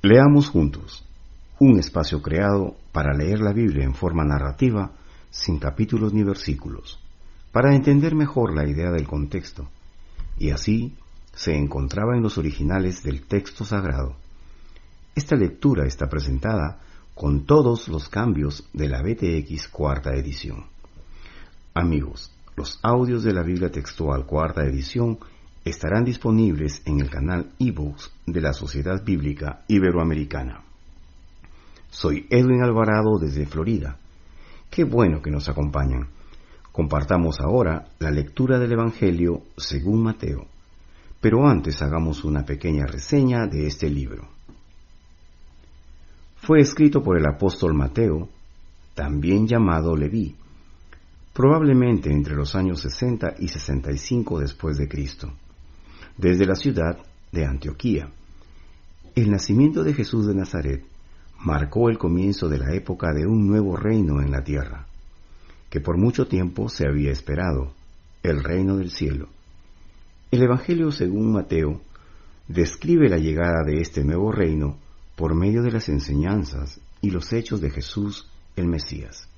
Leamos juntos, un espacio creado para leer la Biblia en forma narrativa, sin capítulos ni versículos, para entender mejor la idea del contexto, y así se encontraba en los originales del texto sagrado. Esta lectura está presentada con todos los cambios de la BTX cuarta edición. Amigos, los audios de la Biblia textual cuarta edición estarán disponibles en el canal eBooks de la Sociedad Bíblica Iberoamericana. Soy Edwin Alvarado desde Florida. Qué bueno que nos acompañan. Compartamos ahora la lectura del Evangelio según Mateo. Pero antes hagamos una pequeña reseña de este libro. Fue escrito por el apóstol Mateo, también llamado Leví, probablemente entre los años 60 y 65 después de Cristo, desde la ciudad de Antioquía. El nacimiento de Jesús de Nazaret marcó el comienzo de la época de un nuevo reino en la tierra, que por mucho tiempo se había esperado, el reino del cielo. El Evangelio según Mateo describe la llegada de este nuevo reino por medio de las enseñanzas y los hechos de Jesús el Mesías.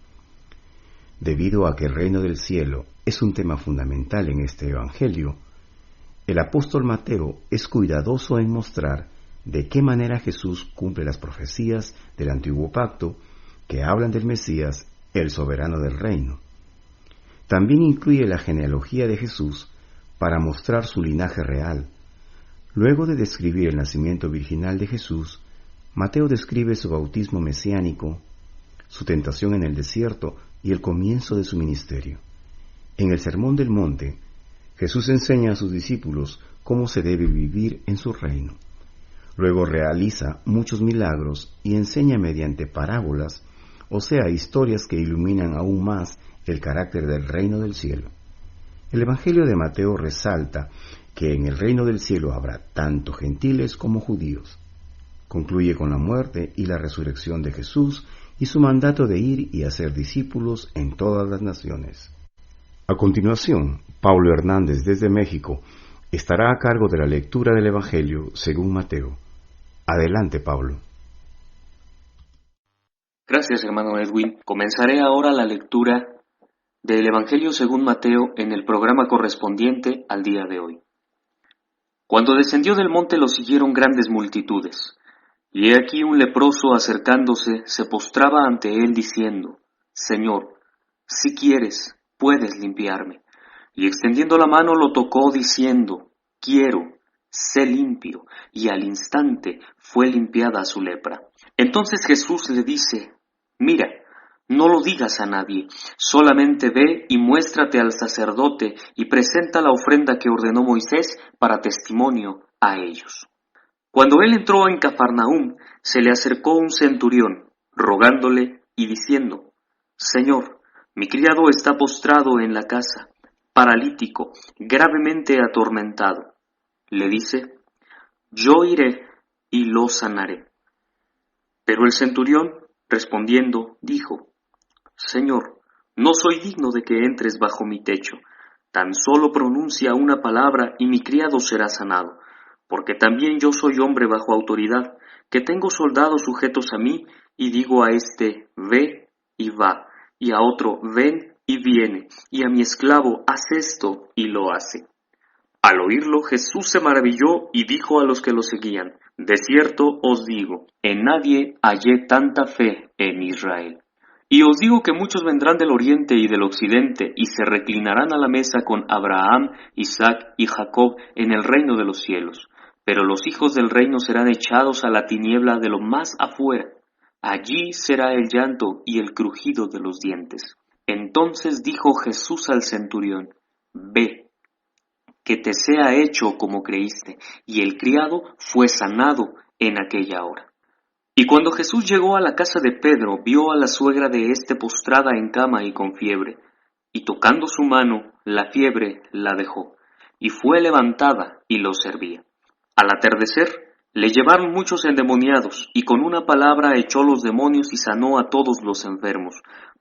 Debido a que el reino del cielo es un tema fundamental en este Evangelio, el apóstol Mateo es cuidadoso en mostrar de qué manera Jesús cumple las profecías del antiguo pacto que hablan del Mesías, el soberano del reino. También incluye la genealogía de Jesús para mostrar su linaje real. Luego de describir el nacimiento virginal de Jesús, Mateo describe su bautismo mesiánico, su tentación en el desierto y el comienzo de su ministerio. En el Sermón del Monte, Jesús enseña a sus discípulos cómo se debe vivir en su reino. Luego realiza muchos milagros y enseña mediante parábolas, o sea, historias que iluminan aún más el carácter del reino del cielo. El Evangelio de Mateo resalta que en el reino del cielo habrá tanto gentiles como judíos. Concluye con la muerte y la resurrección de Jesús y su mandato de ir y hacer discípulos en todas las naciones. A continuación, Pablo Hernández desde México estará a cargo de la lectura del Evangelio según Mateo. Adelante, Pablo. Gracias, hermano Edwin. Comenzaré ahora la lectura del Evangelio según Mateo en el programa correspondiente al día de hoy. Cuando descendió del monte lo siguieron grandes multitudes, y he aquí un leproso acercándose se postraba ante él diciendo: Señor, si quieres, puedes limpiarme. Y extendiendo la mano lo tocó diciendo: Quiero, sé limpio. Y al instante fue limpiada su lepra. Entonces Jesús le dice: Mira, no lo digas a nadie, solamente ve y muéstrate al sacerdote y presenta la ofrenda que ordenó Moisés para testimonio a ellos. Cuando él entró en Cafarnaúm, se le acercó un centurión, rogándole y diciendo: Señor, mi criado está postrado en la casa, paralítico, gravemente atormentado. Le dice: Yo iré y lo sanaré. Pero el centurión, respondiendo, dijo: Señor, no soy digno de que entres bajo mi techo. Tan solo pronuncia una palabra y mi criado será sanado, porque también yo soy hombre bajo autoridad, que tengo soldados sujetos a mí, y digo a este: ve y va, y a otro: ven y viene, y a mi esclavo: haz esto, y lo hace. Al oírlo, Jesús se maravilló y dijo a los que lo seguían: De cierto os digo, en nadie hallé tanta fe en Israel. Y os digo que muchos vendrán del oriente y del occidente, y se reclinarán a la mesa con Abraham, Isaac y Jacob en el reino de los cielos. Pero los hijos del reino serán echados a la tiniebla de lo más afuera. Allí será el llanto y el crujido de los dientes. Entonces dijo Jesús al centurión: Ve, que te sea hecho como creíste. Y el criado fue sanado en aquella hora. Y cuando Jesús llegó a la casa de Pedro, vio a la suegra de éste postrada en cama y con fiebre. Y tocando su mano, la fiebre la dejó, y fue levantada y lo servía. Al atardecer, le llevaron muchos endemoniados, y con una palabra echó los demonios y sanó a todos los enfermos,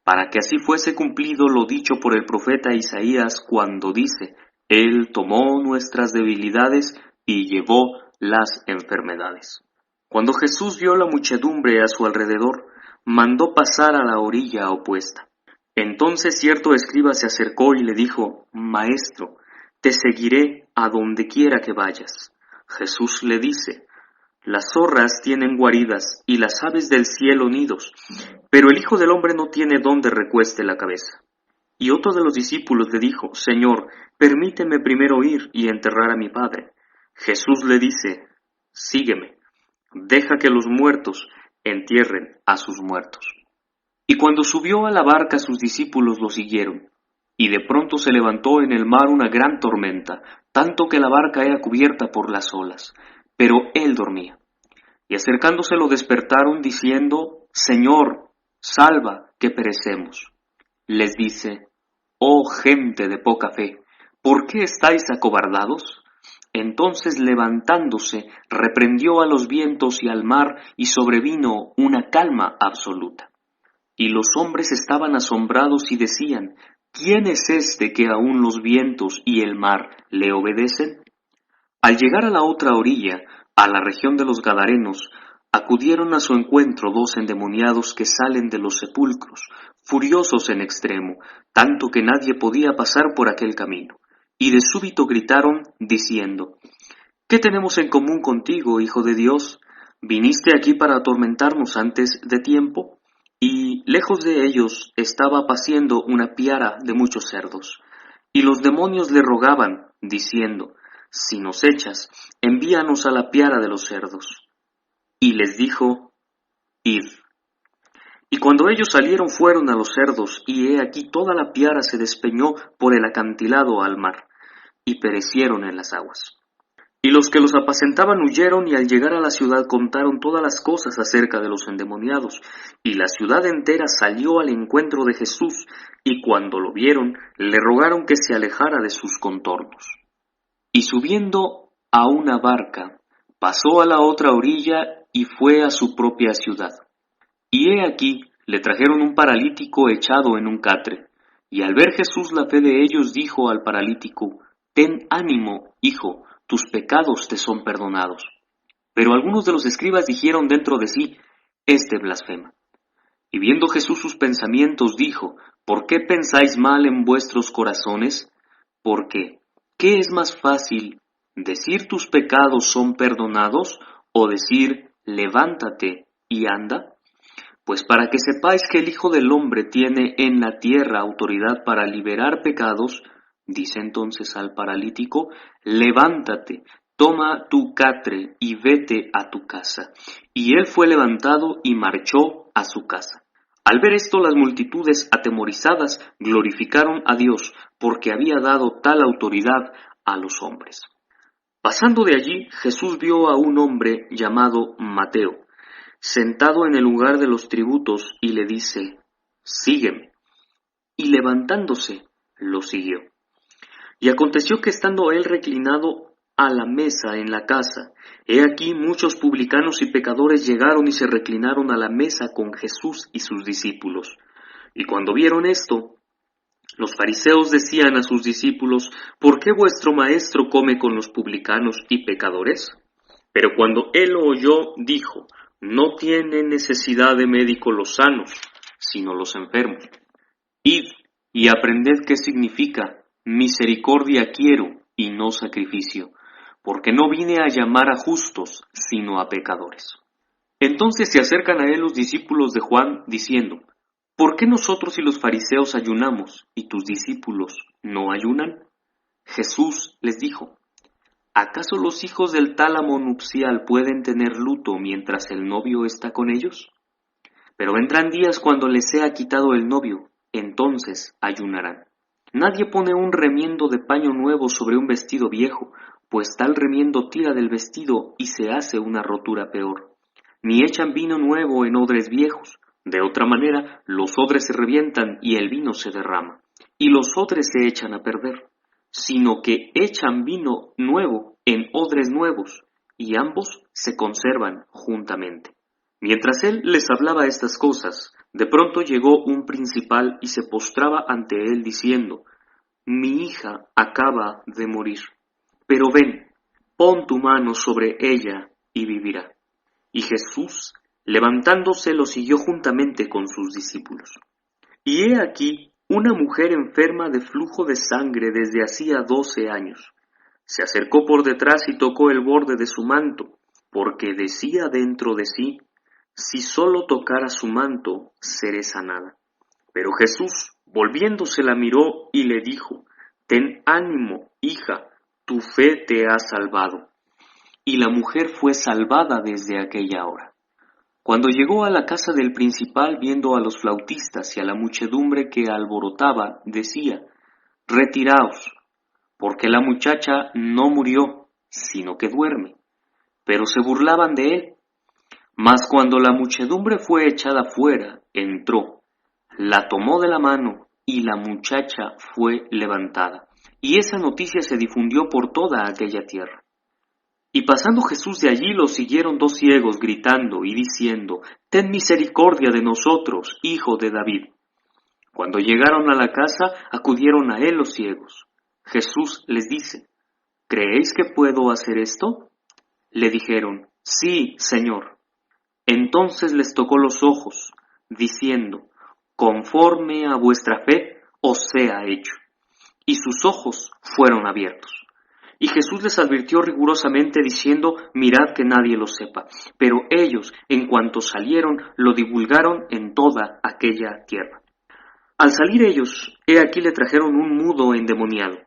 para que así fuese cumplido lo dicho por el profeta Isaías cuando dice: Él tomó nuestras debilidades y llevó las enfermedades. Cuando Jesús vio la muchedumbre a su alrededor, mandó pasar a la orilla opuesta. Entonces cierto escriba se acercó y le dijo: Maestro, te seguiré a donde quiera que vayas. Jesús le dice: Las zorras tienen guaridas y las aves del cielo nidos, pero el Hijo del Hombre no tiene donde recueste la cabeza. Y otro de los discípulos le dijo: Señor, permíteme primero ir y enterrar a mi padre. Jesús le dice: Sígueme, deja que los muertos entierren a sus muertos. Y cuando subió a la barca, sus discípulos lo siguieron. Y de pronto se levantó en el mar una gran tormenta, tanto que la barca era cubierta por las olas. Pero él dormía. Y acercándose lo despertaron, diciendo: Señor, salva, que perecemos. Les dice: Oh gente de poca fe, ¿por qué estáis acobardados? Entonces levantándose, reprendió a los vientos y al mar, y sobrevino una calma absoluta. Y los hombres estaban asombrados y decían: ¿Quién es este que aun los vientos y el mar le obedecen? Al llegar a la otra orilla, a la región de los Gadarenos, acudieron a su encuentro 2 endemoniados que salen de los sepulcros, furiosos en extremo, tanto que nadie podía pasar por aquel camino. Y de súbito gritaron, diciendo: ¿Qué tenemos en común contigo, Hijo de Dios? ¿Viniste aquí para atormentarnos antes de tiempo? Y lejos de ellos estaba paciendo una piara de muchos cerdos. Y los demonios le rogaban, diciendo: Si nos echas, envíanos a la piara de los cerdos. Y les dijo: Id. Y cuando ellos salieron fueron a los cerdos, y he aquí toda la piara se despeñó por el acantilado al mar, y perecieron en las aguas. Y los que los apacentaban huyeron, y al llegar a la ciudad contaron todas las cosas acerca de los endemoniados, y la ciudad entera salió al encuentro de Jesús, y cuando lo vieron, le rogaron que se alejara de sus contornos. Y subiendo a una barca, pasó a la otra orilla y fue a su propia ciudad. Y he aquí, le trajeron un paralítico echado en un catre. Y al ver Jesús la fe de ellos, dijo al paralítico: Ten ánimo, hijo, tus pecados te son perdonados. Pero algunos de los escribas dijeron dentro de sí: Este blasfema. Y viendo Jesús sus pensamientos, dijo: ¿Por qué pensáis mal en vuestros corazones? Porque, ¿qué es más fácil, decir tus pecados son perdonados, o decir levántate y anda? Pues para que sepáis que el Hijo del Hombre tiene en la tierra autoridad para liberar pecados, dice entonces al paralítico: levántate, toma tu catre y vete a tu casa. Y él fue levantado y marchó a su casa. Al ver esto, las multitudes, atemorizadas, glorificaron a Dios, porque había dado tal autoridad a los hombres. Pasando de allí, Jesús vio a un hombre llamado Mateo, sentado en el lugar de los tributos, y le dice: Sígueme. Y levantándose, lo siguió. Y aconteció que estando él reclinado a la mesa en la casa, he aquí muchos publicanos y pecadores llegaron y se reclinaron a la mesa con Jesús y sus discípulos. Y cuando vieron esto, los fariseos decían a sus discípulos: ¿Por qué vuestro maestro come con los publicanos y pecadores? Pero cuando él lo oyó, dijo: No tienen necesidad de médico los sanos, sino los enfermos. Id y aprended qué significa: misericordia quiero y no sacrificio, porque no vine a llamar a justos, sino a pecadores. Entonces se acercan a él los discípulos de Juan, diciendo: ¿Por qué nosotros y los fariseos ayunamos, y tus discípulos no ayunan? Jesús les dijo: ¿Acaso los hijos del tálamo nupcial pueden tener luto mientras el novio está con ellos? Pero vendrán días cuando les sea quitado el novio, entonces ayunarán. Nadie pone un remiendo de paño nuevo sobre un vestido viejo, pues tal remiendo tira del vestido y se hace una rotura peor. Ni echan vino nuevo en odres viejos, de otra manera los odres se revientan y el vino se derrama, y los odres se echan a perder, sino que echan vino nuevo en odres nuevos, y ambos se conservan juntamente. Mientras él les hablaba estas cosas, de pronto llegó un principal y se postraba ante él diciendo: Mi hija acaba de morir, pero ven, pon tu mano sobre ella y vivirá. Y Jesús, levantándose, lo siguió juntamente con sus discípulos. Y he aquí una mujer enferma de flujo de sangre desde hacía 12 años. Se acercó por detrás y tocó el borde de su manto, porque decía dentro de sí: si solo tocara su manto, seré sanada. Pero Jesús, volviéndose, la miró y le dijo: ten ánimo, hija, tu fe te ha salvado. Y la mujer fue salvada desde aquella hora. Cuando llegó a la casa del principal, viendo a los flautistas y a la muchedumbre que alborotaba, decía: retiraos, porque la muchacha no murió, sino que duerme. Pero se burlaban de él. Mas cuando la muchedumbre fue echada fuera, entró, la tomó de la mano, y la muchacha fue levantada. Y esa noticia se difundió por toda aquella tierra. Y pasando Jesús de allí, lo siguieron 2 ciegos, gritando y diciendo: ten misericordia de nosotros, hijo de David. Cuando llegaron a la casa, acudieron a él los ciegos. Jesús les dice: ¿creéis que puedo hacer esto? Le dijeron: sí, Señor. Entonces les tocó los ojos, diciendo: conforme a vuestra fe os sea hecho. Y sus ojos fueron abiertos. Y Jesús les advirtió rigurosamente, diciendo: mirad que nadie lo sepa. Pero ellos, en cuanto salieron, lo divulgaron en toda aquella tierra. Al salir ellos, he aquí le trajeron un mudo endemoniado.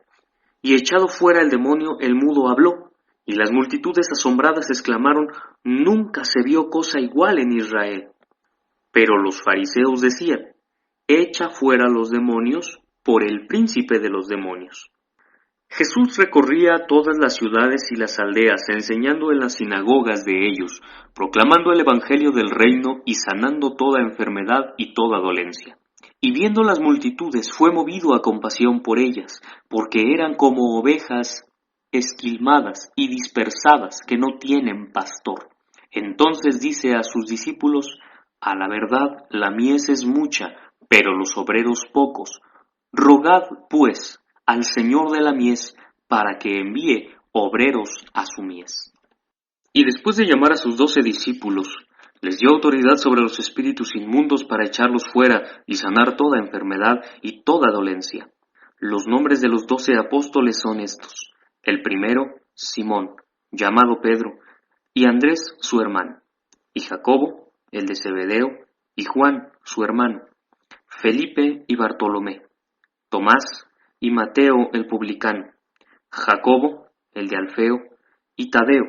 Y echado fuera el demonio, el mudo habló. Y las multitudes asombradas exclamaron: nunca se vio cosa igual en Israel. Pero los fariseos decían: echa fuera los demonios por el príncipe de los demonios. Jesús recorría todas las ciudades y las aldeas, enseñando en las sinagogas de ellos, proclamando el evangelio del reino y sanando toda enfermedad y toda dolencia. Y viendo las multitudes, fue movido a compasión por ellas, porque eran como ovejas esquilmadas y dispersadas, que no tienen pastor. Entonces dice a sus discípulos: a la verdad, la mies es mucha, pero los obreros pocos. Rogad, pues, al Señor de la mies, para que envíe obreros a su mies. Y después de llamar a sus 12 discípulos, les dio autoridad sobre los espíritus inmundos para echarlos fuera y sanar toda enfermedad y toda dolencia. Los nombres de los 12 apóstoles son estos: el primero, Simón, llamado Pedro, y Andrés, su hermano, y Jacobo, el de Zebedeo, y Juan, su hermano, Felipe y Bartolomé, Tomás y Mateo el publicano, Jacobo, el de Alfeo, y Tadeo,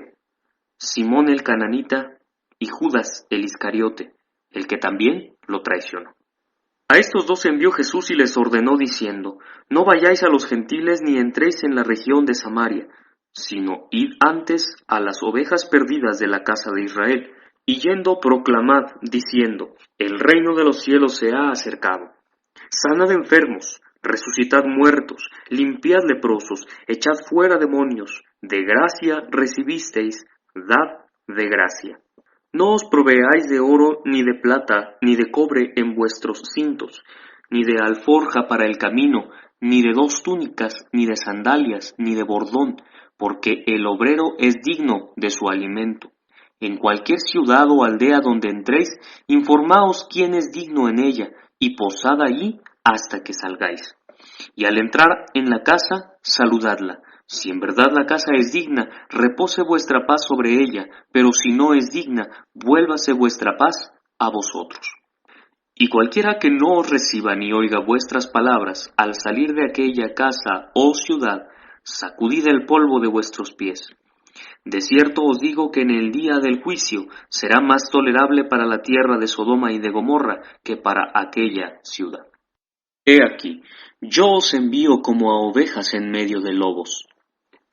Simón el cananita, y Judas el Iscariote, el que también lo traicionó. A estos 2 envió Jesús y les ordenó diciendo: no vayáis a los gentiles ni entréis en la región de Samaria, sino id antes a las ovejas perdidas de la casa de Israel, y yendo proclamad, diciendo: el reino de los cielos se ha acercado. Sanad enfermos, resucitad muertos, limpiad leprosos, echad fuera demonios, de gracia recibisteis, dad de gracia. No os proveáis de oro, ni de plata, ni de cobre en vuestros cintos, ni de alforja para el camino, ni de 2 túnicas, ni de sandalias, ni de bordón, porque el obrero es digno de su alimento. En cualquier ciudad o aldea donde entréis, informaos quién es digno en ella, y posad allí hasta que salgáis. Y al entrar en la casa, saludadla. Si en verdad la casa es digna, repose vuestra paz sobre ella, pero si no es digna, vuélvase vuestra paz a vosotros. Y cualquiera que no os reciba ni oiga vuestras palabras, al salir de aquella casa o ciudad, sacudid el polvo de vuestros pies. De cierto os digo que en el día del juicio será más tolerable para la tierra de Sodoma y de Gomorra que para aquella ciudad. He aquí, yo os envío como a ovejas en medio de lobos.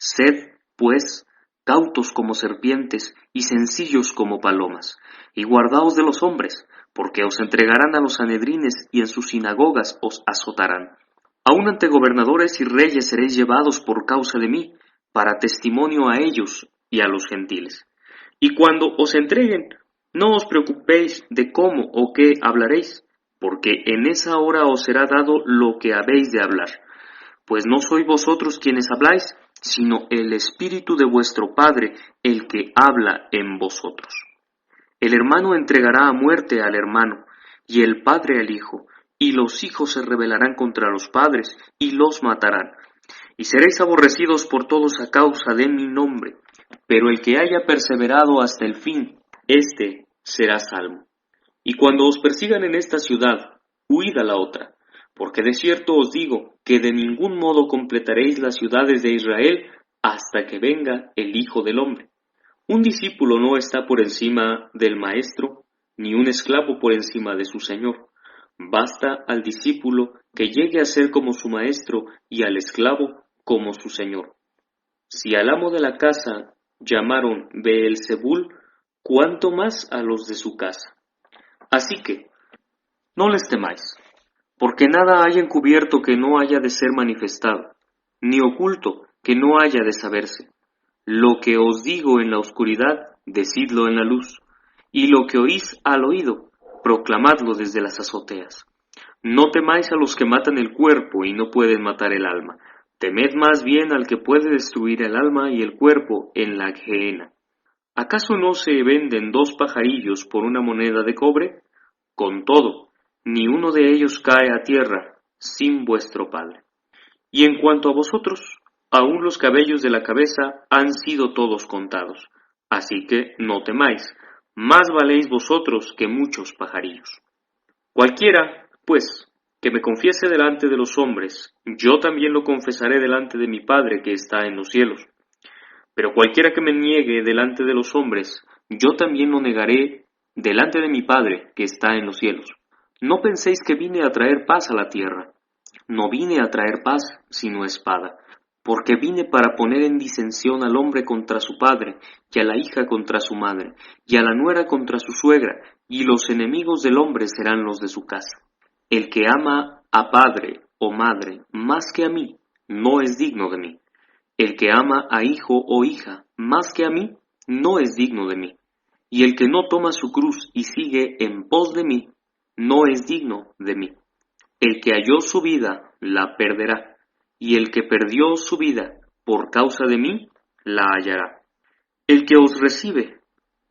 Sed, pues, cautos como serpientes y sencillos como palomas, y guardaos de los hombres, porque os entregarán a los sanedrines y en sus sinagogas os azotarán. Aun ante gobernadores y reyes seréis llevados por causa de mí, para testimonio a ellos y a los gentiles. Y cuando os entreguen, no os preocupéis de cómo o qué hablaréis, porque en esa hora os será dado lo que habéis de hablar. Pues no sois vosotros quienes habláis, sino el Espíritu de vuestro Padre el que habla en vosotros. El hermano entregará a muerte al hermano, y el padre al hijo, y los hijos se rebelarán contra los padres, y los matarán. Y seréis aborrecidos por todos a causa de mi nombre, pero el que haya perseverado hasta el fin, éste será salvo. Y cuando os persigan en esta ciudad, huid a la otra, porque de cierto os digo que de ningún modo completaréis las ciudades de Israel hasta que venga el Hijo del Hombre. Un discípulo no está por encima del maestro, ni un esclavo por encima de su señor. Basta al discípulo que llegue a ser como su maestro y al esclavo como su señor. Si al amo de la casa llamaron Beelzebul, cuánto más a los de su casa. Así que, no les temáis, porque nada hay encubierto que no haya de ser manifestado, ni oculto que no haya de saberse. Lo que os digo en la oscuridad, decidlo en la luz, y lo que oís al oído, proclamadlo desde las azoteas. No temáis a los que matan el cuerpo y no pueden matar el alma. Temed más bien al que puede destruir el alma y el cuerpo en la gehenna. ¿Acaso no se venden 2 pajarillos por una moneda de cobre? Con todo, ni uno de ellos cae a tierra sin vuestro Padre. Y en cuanto a vosotros, aún los cabellos de la cabeza han sido todos contados. Así que no temáis, más valéis vosotros que muchos pajarillos. Cualquiera, pues, que me confiese delante de los hombres, yo también lo confesaré delante de mi Padre que está en los cielos. Pero cualquiera que me niegue delante de los hombres, yo también lo negaré delante de mi Padre que está en los cielos. No penséis que vine a traer paz a la tierra. No vine a traer paz, sino espada, porque vine para poner en disensión al hombre contra su padre, y a la hija contra su madre, y a la nuera contra su suegra, y los enemigos del hombre serán los de su casa. El que ama a padre o madre más que a mí, no es digno de mí. El que ama a hijo o hija más que a mí, no es digno de mí. Y el que no toma su cruz y sigue en pos de mí, no es digno de mí. El que halló su vida, la perderá, y el que perdió su vida por causa de mí, la hallará. El que os recibe,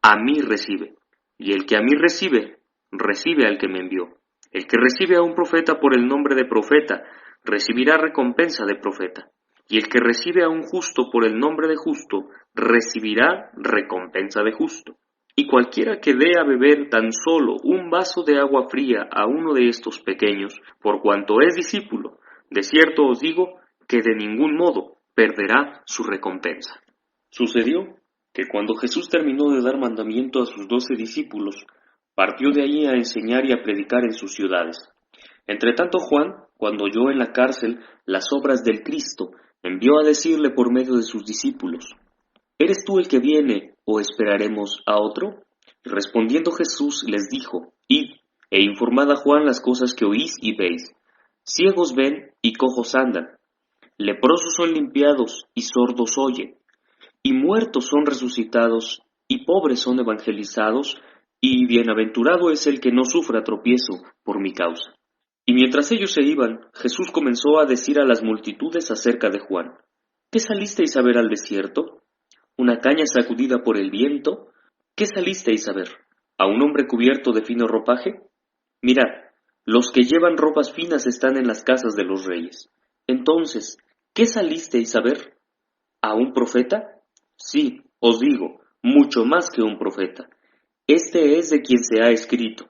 a mí recibe, y el que a mí recibe, recibe al que me envió. El que recibe a un profeta por el nombre de profeta, recibirá recompensa de profeta, y el que recibe a un justo por el nombre de justo, recibirá recompensa de justo. Y cualquiera que dé a beber tan solo un vaso de agua fría a uno de estos pequeños, por cuanto es discípulo, de cierto os digo que de ningún modo perderá su recompensa. Sucedió que cuando Jesús terminó de dar mandamiento a sus 12 discípulos, partió de allí a enseñar y a predicar en sus ciudades. Entretanto Juan, cuando oyó en la cárcel las obras del Cristo, envió a decirle por medio de sus discípulos: ¿Eres tú el que viene, o esperaremos a otro? Y respondiendo Jesús les dijo: Id, e informad a Juan las cosas que oís y veis. Ciegos ven y cojos andan, leprosos son limpiados y sordos oyen, y muertos son resucitados, y pobres son evangelizados, y bienaventurado es el que no sufra tropiezo por mi causa. Y mientras ellos se iban, Jesús comenzó a decir a las multitudes acerca de Juan: ¿Qué salisteis a ver al desierto? ¿Una caña sacudida por el viento? ¿Qué salisteis a ver? ¿A un hombre cubierto de fino ropaje? Mirad, los que llevan ropas finas están en las casas de los reyes. Entonces, ¿qué salisteis a ver? ¿A un profeta? Sí, os digo, mucho más que un profeta. Este es de quien se ha escrito: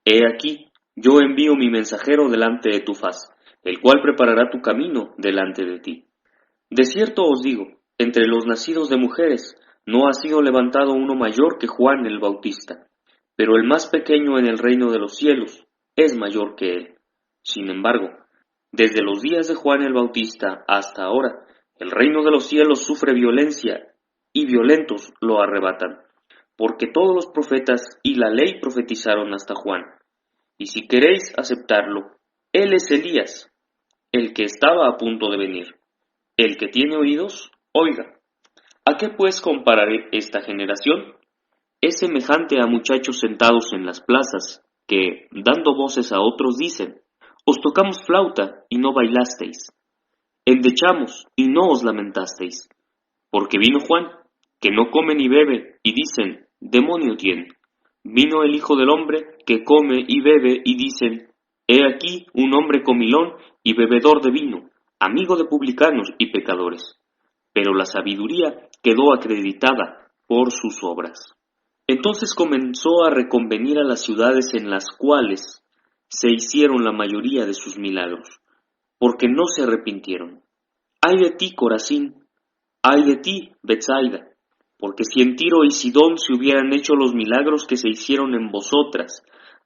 He aquí, yo envío mi mensajero delante de tu faz, el cual preparará tu camino delante de ti. De cierto os digo, entre los nacidos de mujeres, no ha sido levantado uno mayor que Juan el Bautista, pero el más pequeño en el reino de los cielos es mayor que él. Sin embargo, desde los días de Juan el Bautista hasta ahora, el reino de los cielos sufre violencia, y violentos lo arrebatan, porque todos los profetas y la ley profetizaron hasta Juan. Y si queréis aceptarlo, él es Elías, el que estaba a punto de venir. El que tiene oídos, oiga. ¿A qué pues compararé esta generación? Es semejante a muchachos sentados en las plazas, que, dando voces a otros, dicen: Os tocamos flauta y no bailasteis, endechamos y no os lamentasteis. Porque vino Juan, que no come ni bebe, y dicen: Demonio tiene. Vino el Hijo del Hombre, que come y bebe, y dicen, he aquí un hombre comilón y bebedor de vino, amigo de publicanos y pecadores. Pero la sabiduría quedó acreditada por sus obras. Entonces comenzó a reconvenir a las ciudades en las cuales se hicieron la mayoría de sus milagros, porque no se arrepintieron. Ay de ti, Corazín, ay de ti, Betsaida, porque si en Tiro y Sidón se hubieran hecho los milagros que se hicieron en vosotras,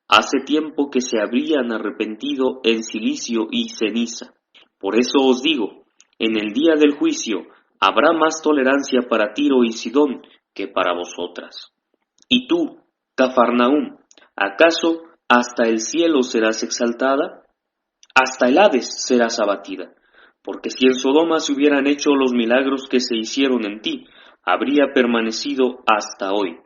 hace tiempo que se habrían arrepentido en cilicio y ceniza. Por eso os digo, en el día del juicio habrá más tolerancia para Tiro y Sidón que para vosotras. Y tú, Cafarnaúm, ¿acaso hasta el cielo serás exaltada? Hasta el Hades serás abatida. Porque si en Sodoma se hubieran hecho los milagros que se hicieron en ti, habría permanecido hasta hoy.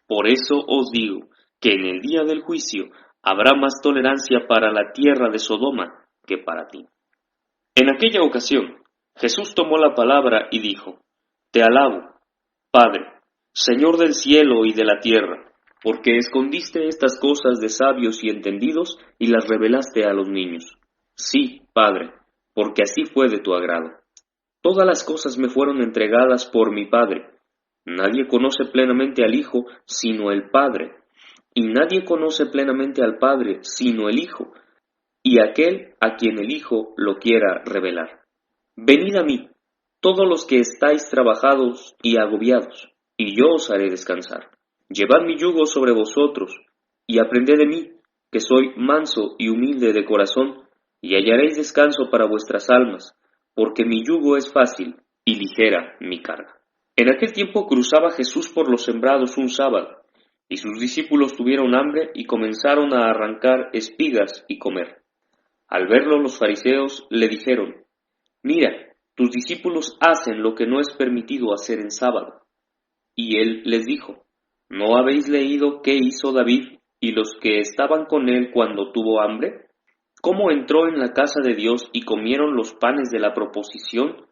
Por eso os digo que en el día del juicio habrá más tolerancia para la tierra de Sodoma que para ti. En aquella ocasión, Jesús tomó la palabra y dijo, Te alabo, Padre, Señor del cielo y de la tierra, porque escondiste estas cosas de sabios y entendidos y las revelaste a los niños. Sí, Padre, porque así fue de tu agrado. Todas las cosas me fueron entregadas por mi Padre. Nadie conoce plenamente al Hijo sino el Padre, y nadie conoce plenamente al Padre sino el Hijo, y aquel a quien el Hijo lo quiera revelar. Venid a mí, todos los que estáis trabajados y agobiados, y yo os haré descansar. Llevad mi yugo sobre vosotros, y aprended de mí, que soy manso y humilde de corazón, y hallaréis descanso para vuestras almas, porque mi yugo es fácil y ligera mi carga. En aquel tiempo cruzaba Jesús por los sembrados un sábado, y sus discípulos tuvieron hambre y comenzaron a arrancar espigas y comer. Al verlo los fariseos le dijeron, Mira, tus discípulos hacen lo que no es permitido hacer en sábado. Y él les dijo, ¿no habéis leído qué hizo David y los que estaban con él cuando tuvo hambre? ¿Cómo entró en la casa de Dios y comieron los panes de la proposición,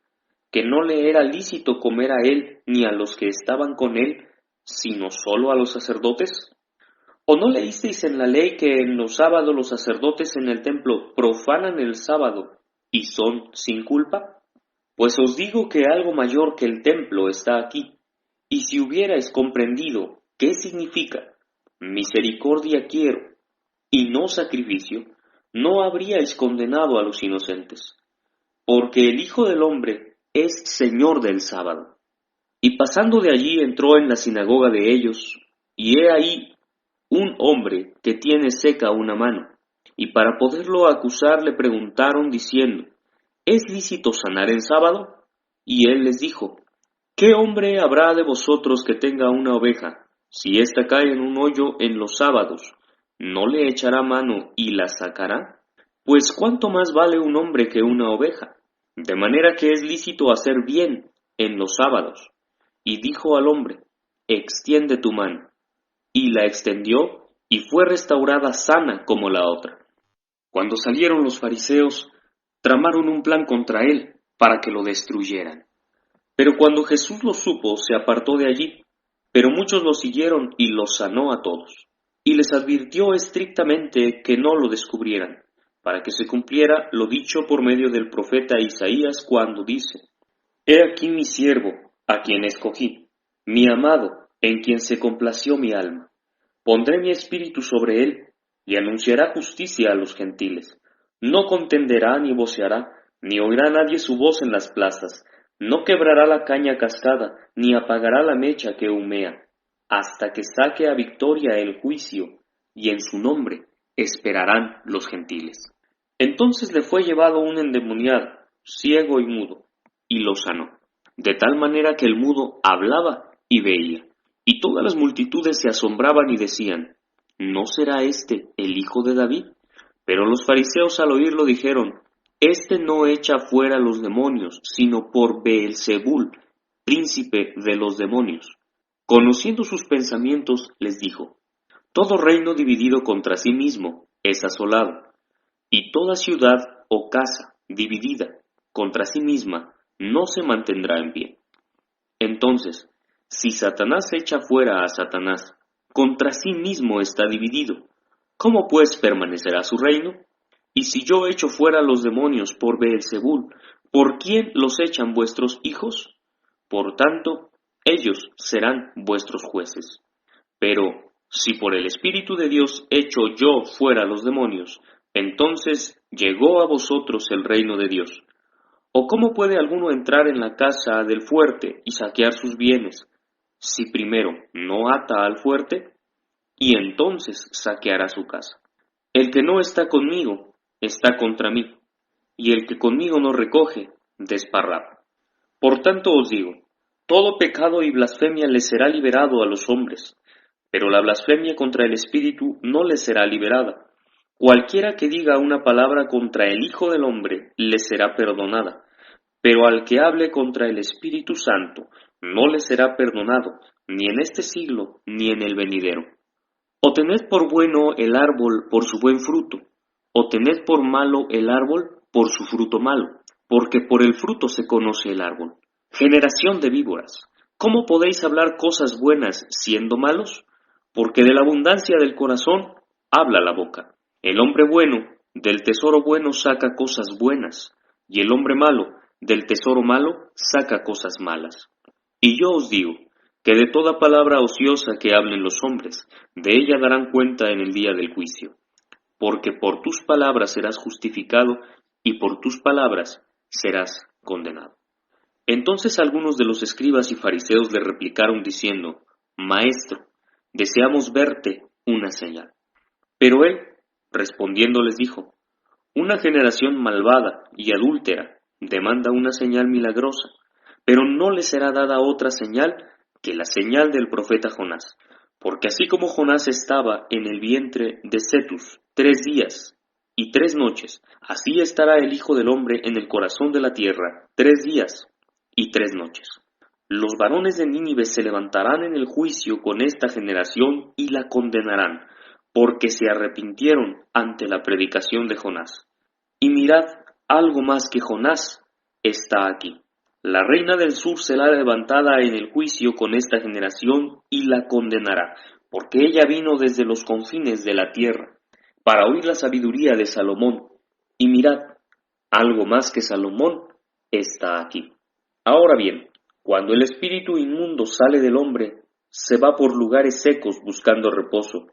que no le era lícito comer a él ni a los que estaban con él, sino solo a los sacerdotes? ¿O no leísteis en la ley que en los sábados los sacerdotes en el templo profanan el sábado y son sin culpa? Pues os digo que algo mayor que el templo está aquí, y si hubierais comprendido qué significa misericordia quiero y no sacrificio, no habríais condenado a los inocentes, porque el Hijo del Hombre es Señor del sábado. Y pasando de allí entró en la sinagoga de ellos, y he ahí un hombre que tiene seca una mano, y para poderlo acusar le preguntaron diciendo, ¿es lícito sanar en sábado? Y él les dijo, ¿qué hombre habrá de vosotros que tenga una oveja? Si ésta cae en un hoyo en los sábados, ¿no le echará mano y la sacará? Pues ¿cuánto más vale un hombre que una oveja? De manera que es lícito hacer bien en los sábados. Y dijo al hombre, extiende tu mano. Y la extendió, y fue restaurada sana como la otra. Cuando salieron los fariseos, tramaron un plan contra él, para que lo destruyeran. Pero cuando Jesús lo supo, se apartó de allí, pero muchos lo siguieron y los sanó a todos. Y les advirtió estrictamente que no lo descubrieran, para que se cumpliera lo dicho por medio del profeta Isaías cuando dice, He aquí mi siervo, a quien escogí, mi amado, en quien se complació mi alma. Pondré mi espíritu sobre él, y anunciará justicia a los gentiles. No contenderá ni voceará, ni oirá nadie su voz en las plazas. No quebrará la caña cascada, ni apagará la mecha que humea, hasta que saque a victoria el juicio, y en su nombre esperarán los gentiles. Entonces le fue llevado un endemoniado, ciego y mudo, y lo sanó, de tal manera que el mudo hablaba y veía. Y todas las multitudes se asombraban y decían, ¿no será este el hijo de David? Pero los fariseos al oírlo dijeron, Este no echa fuera los demonios, sino por Beelzebul, príncipe de los demonios. Conociendo sus pensamientos, les dijo, Todo reino dividido contra sí mismo es asolado, y toda ciudad o casa dividida contra sí misma no se mantendrá en pie. Entonces, si Satanás echa fuera a Satanás, contra sí mismo está dividido. ¿Cómo pues permanecerá su reino? Y si yo echo fuera los demonios por Beelzebul, ¿por quién los echan vuestros hijos? Por tanto, ellos serán vuestros jueces. Pero si por el Espíritu de Dios echo yo fuera los demonios, entonces llegó a vosotros el reino de Dios. ¿O cómo puede alguno entrar en la casa del fuerte y saquear sus bienes, si primero no ata al fuerte? Y entonces saqueará su casa. El que no está conmigo está contra mí, y el que conmigo no recoge, desparrama. Por tanto os digo, todo pecado y blasfemia les será liberado a los hombres, pero la blasfemia contra el Espíritu no les será liberada. Cualquiera que diga una palabra contra el Hijo del Hombre les será perdonada, pero al que hable contra el Espíritu Santo no le será perdonado, ni en este siglo ni en el venidero. O tened por bueno el árbol por su buen fruto, o tened por malo el árbol por su fruto malo, porque por el fruto se conoce el árbol. Generación de víboras, ¿cómo podéis hablar cosas buenas siendo malos? Porque de la abundancia del corazón habla la boca. El hombre bueno del tesoro bueno saca cosas buenas, y el hombre malo del tesoro malo saca cosas malas. Y yo os digo, que de toda palabra ociosa que hablen los hombres, de ella darán cuenta en el día del juicio. Porque por tus palabras serás justificado, y por tus palabras serás condenado. Entonces algunos de los escribas y fariseos le replicaron diciendo, Maestro, deseamos verte una señal. Pero él, respondiendo, les dijo, una generación malvada y adúltera demanda una señal milagrosa, pero no le será dada otra señal que la señal del profeta Jonás. Porque así como Jonás estaba en el vientre de Cetus 3 días y 3 noches, así estará el Hijo del Hombre en el corazón de la tierra 3 días y 3 noches. Los varones de Nínive se levantarán en el juicio con esta generación y la condenarán, porque se arrepintieron ante la predicación de Jonás. Y mirad, algo más que Jonás está aquí. La reina del sur será levantada en el juicio con esta generación y la condenará, porque ella vino desde los confines de la tierra, para oír la sabiduría de Salomón. Y mirad, algo más que Salomón está aquí. Ahora bien, cuando el espíritu inmundo sale del hombre, se va por lugares secos buscando reposo,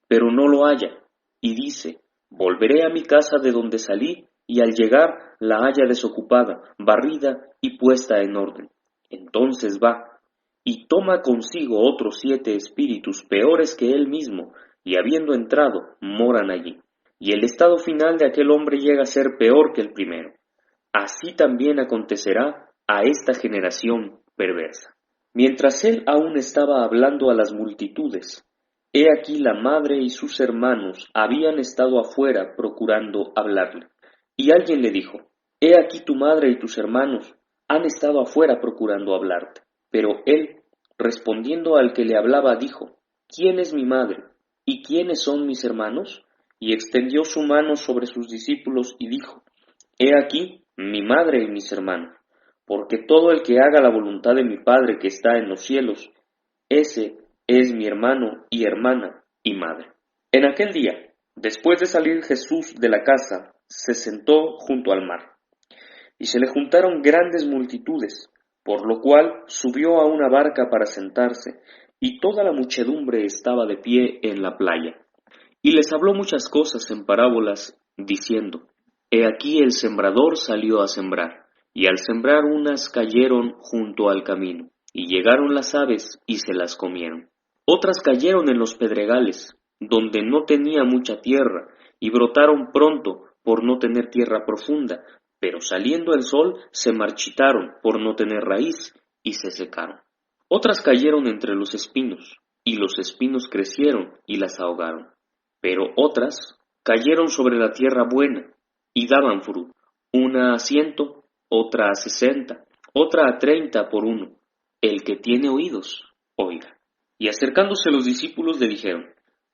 pero no lo halla, y dice, volveré a mi casa de donde salí, y al llegar la halla desocupada, barrida y puesta en orden. Entonces va, y toma consigo otros 7 espíritus peores que él mismo, y habiendo entrado, moran allí. Y el estado final de aquel hombre llega a ser peor que el primero. Así también acontecerá a esta generación perversa. Mientras él aún estaba hablando a las multitudes, he aquí la madre y sus hermanos habían estado afuera procurando hablarle. Y alguien le dijo, he aquí tu madre y tus hermanos han estado afuera procurando hablarte. Pero él, respondiendo al que le hablaba, dijo, ¿quién es mi madre? ¿Y quiénes son mis hermanos? Y extendió su mano sobre sus discípulos y dijo, he aquí mi madre y mis hermanos, porque todo el que haga la voluntad de mi Padre que está en los cielos, ese es mi hermano y hermana y madre. En aquel día, después de salir Jesús de la casa, se sentó junto al mar, y se le juntaron grandes multitudes, por lo cual subió a una barca para sentarse, y toda la muchedumbre estaba de pie en la playa. Y les habló muchas cosas en parábolas, diciendo, he aquí el sembrador salió a sembrar, y al sembrar unas cayeron junto al camino, y llegaron las aves y se las comieron. Otras cayeron en los pedregales, donde no tenía mucha tierra, y brotaron pronto por no tener tierra profunda, pero saliendo el sol se marchitaron por no tener raíz, y se secaron. Otras cayeron entre los espinos, y los espinos crecieron y las ahogaron. Pero otras cayeron sobre la tierra buena, y daban fruto, una a 100, otra a 60, otra a 30 por uno. El que tiene oídos, oiga. Y acercándose los discípulos le dijeron,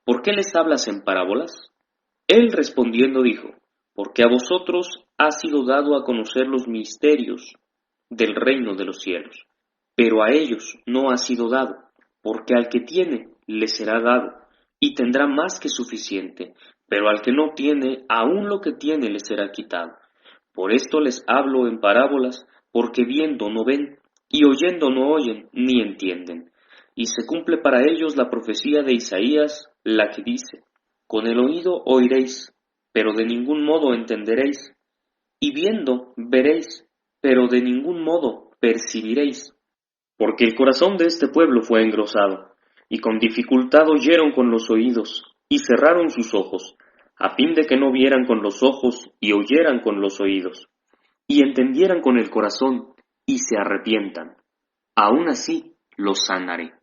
¿por qué les hablas en parábolas? Él respondiendo dijo, porque a vosotros ha sido dado a conocer los misterios del reino de los cielos, pero a ellos no ha sido dado, porque al que tiene le será dado, y tendrá más que suficiente, pero al que no tiene, aun lo que tiene le será quitado. Por esto les hablo en parábolas, porque viendo no ven, y oyendo no oyen, ni entienden. Y se cumple para ellos la profecía de Isaías, la que dice: Con el oído oiréis, pero de ningún modo entenderéis, y viendo veréis, pero de ningún modo percibiréis. Porque el corazón de este pueblo fue engrosado, y con dificultad oyeron con los oídos, y cerraron sus ojos, a fin de que no vieran con los ojos, y oyeran con los oídos, y entendieran con el corazón, y se arrepientan. Aun así los sanaré.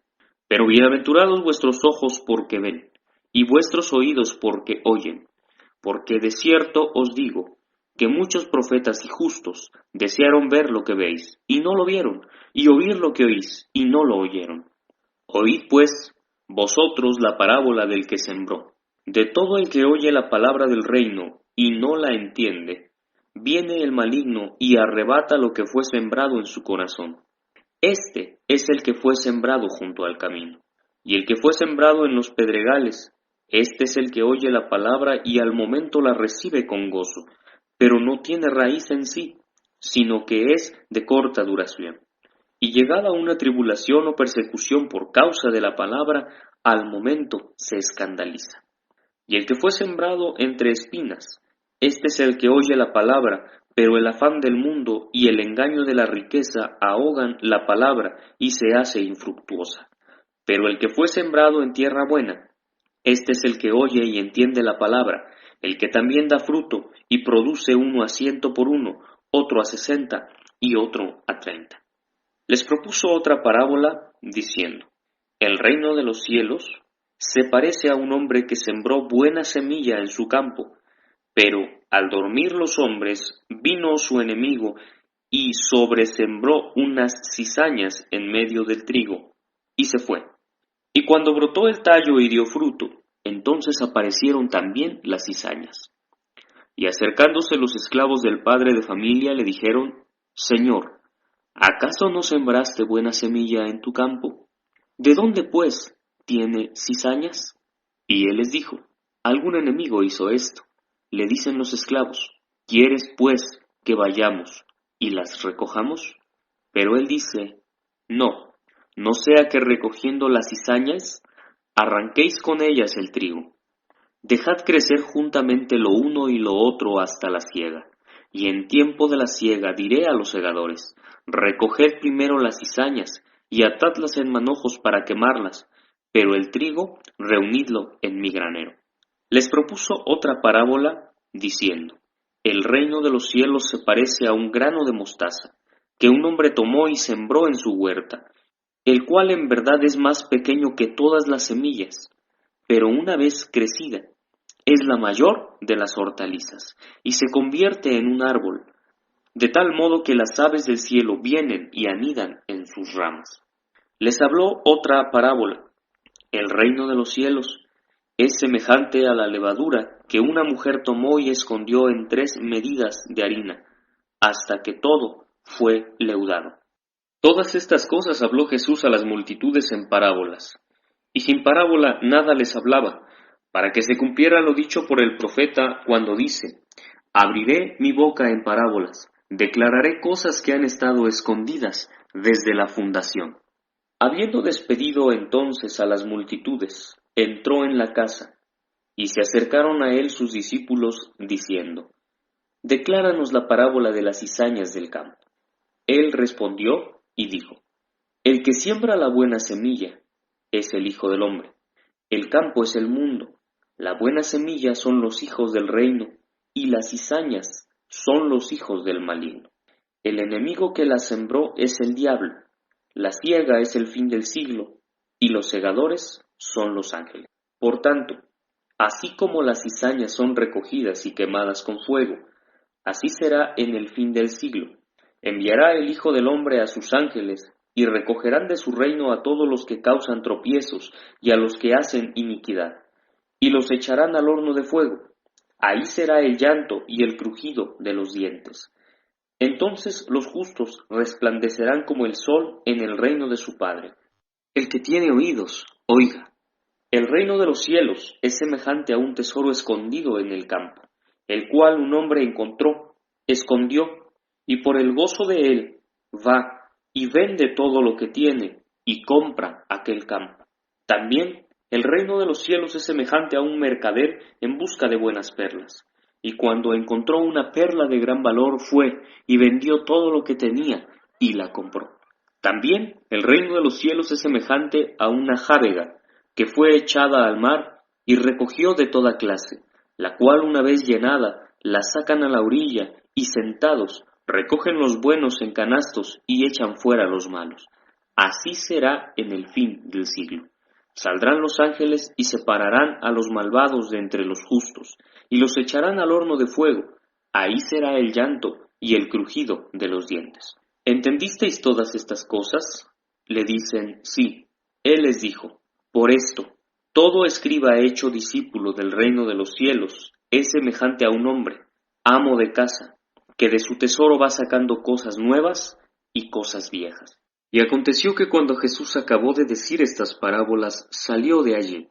Pero bienaventurados vuestros ojos porque ven, y vuestros oídos porque oyen, porque de cierto os digo, que muchos profetas y justos desearon ver lo que veis, y no lo vieron, y oír lo que oís, y no lo oyeron. Oíd pues, vosotros la parábola del que sembró. De todo el que oye la palabra del reino, y no la entiende, viene el maligno y arrebata lo que fue sembrado en su corazón. Este es el que fue sembrado junto al camino, y el que fue sembrado en los pedregales, este es el que oye la palabra y al momento la recibe con gozo, pero no tiene raíz en sí, sino que es de corta duración. Y llegada una tribulación o persecución por causa de la palabra, al momento se escandaliza. Y el que fue sembrado entre espinas, este es el que oye la palabra, pero el afán del mundo y el engaño de la riqueza ahogan la palabra y se hace infructuosa. Pero el que fue sembrado en tierra buena, este es el que oye y entiende la palabra, el que también da fruto y produce uno a 100 por uno, otro a 60 y otro a 30. Les propuso otra parábola diciendo: El reino de los cielos se parece a un hombre que sembró buena semilla en su campo, pero al dormir los hombres vino su enemigo y sobresembró unas cizañas en medio del trigo, y se fue. Y cuando brotó el tallo y dio fruto, entonces aparecieron también las cizañas. Y acercándose los esclavos del padre de familia le dijeron: Señor, ¿acaso no sembraste buena semilla en tu campo? ¿De dónde, pues, tiene cizañas? Y él les dijo: Algún enemigo hizo esto. Le dicen los esclavos: ¿Quieres, pues, que vayamos y las recojamos? Pero él dice: No, no sea que recogiendo las cizañas, arranquéis con ellas el trigo. Dejad crecer juntamente lo uno y lo otro hasta la siega. Y en tiempo de la siega diré a los segadores: Recoged primero las cizañas, y atadlas en manojos para quemarlas, pero el trigo reunidlo en mi granero. Les propuso otra parábola, diciendo: El reino de los cielos se parece a un grano de mostaza, que un hombre tomó y sembró en su huerta, el cual en verdad es más pequeño que todas las semillas, pero una vez crecida, es la mayor de las hortalizas, y se convierte en un árbol, de tal modo que las aves del cielo vienen y anidan en sus ramas. Les habló otra parábola: El reino de los cielos es semejante a la levadura que una mujer tomó y escondió en 3 medidas de harina, hasta que todo fue leudado. Todas estas cosas habló Jesús a las multitudes en parábolas, y sin parábola nada les hablaba, para que se cumpliera lo dicho por el profeta cuando dice: Abriré mi boca en parábolas, declararé cosas que han estado escondidas desde la fundación. Habiendo despedido entonces a las multitudes, entró en la casa, y se acercaron a él sus discípulos, diciendo: Decláranos la parábola de las cizañas del campo. Él respondió y dijo: El que siembra la buena semilla es el Hijo del Hombre. El campo es el mundo. La buena semilla son los hijos del reino, y las cizañas son los hijos del maligno. El enemigo que la sembró es el diablo. La siega es el fin del siglo, y los segadores son los ángeles. Por tanto, así como las cizañas son recogidas y quemadas con fuego, así será en el fin del siglo. Enviará el Hijo del Hombre a sus ángeles, y recogerán de su reino a todos los que causan tropiezos y a los que hacen iniquidad, y los echarán al horno de fuego. Ahí será el llanto y el crujido de los dientes. Entonces los justos resplandecerán como el sol en el reino de su Padre. El que tiene oídos, oiga. El reino de los cielos es semejante a un tesoro escondido en el campo, el cual un hombre encontró, escondió, y por el gozo de él va y vende todo lo que tiene y compra aquel campo. También el reino de los cielos es semejante a un mercader en busca de buenas perlas, y cuando encontró una perla de gran valor fue y vendió todo lo que tenía y la compró. También el reino de los cielos es semejante a una jávega que fue echada al mar y recogió de toda clase, la cual una vez llenada la sacan a la orilla y sentados recogen los buenos en canastos y echan fuera los malos. Así será en el fin del siglo. Saldrán los ángeles y separarán a los malvados de entre los justos, y los echarán al horno de fuego. Ahí será el llanto y el crujido de los dientes. ¿Entendisteis todas estas cosas? Le dicen, sí. Él les dijo, por esto, todo escriba hecho discípulo del reino de los cielos es semejante a un hombre, amo de casa, que de su tesoro va sacando cosas nuevas y cosas viejas. Y aconteció que cuando Jesús acabó de decir estas parábolas, salió de allí,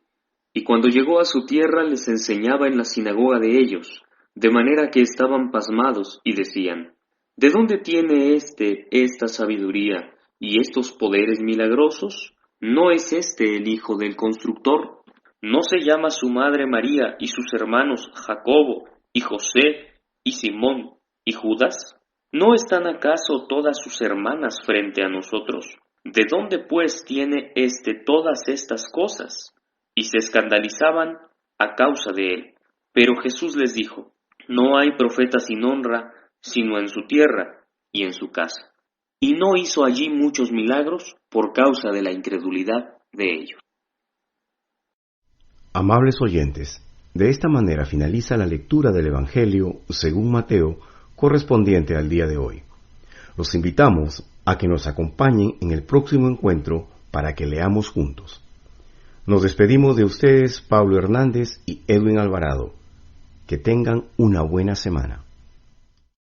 y cuando llegó a su tierra les enseñaba en la sinagoga de ellos, de manera que estaban pasmados y decían, ¿de dónde tiene esta sabiduría y estos poderes milagrosos? ¿No es el hijo del constructor? ¿No se llama su madre María y sus hermanos Jacobo y José y Simón y Judas? ¿No están acaso todas sus hermanas frente a nosotros? ¿De dónde pues tiene todas estas cosas? Y se escandalizaban a causa de él. Pero Jesús les dijo, no hay profeta sin honra, sino en su tierra y en su casa. Y no hizo allí muchos milagros por causa de la incredulidad de ellos. Amables oyentes, de esta manera finaliza la lectura del Evangelio según Mateo, correspondiente al día de hoy. Los invitamos a que nos acompañen en el próximo encuentro para que leamos juntos. Nos despedimos de ustedes, Pablo Hernández y Edwin Alvarado. Que tengan una buena semana.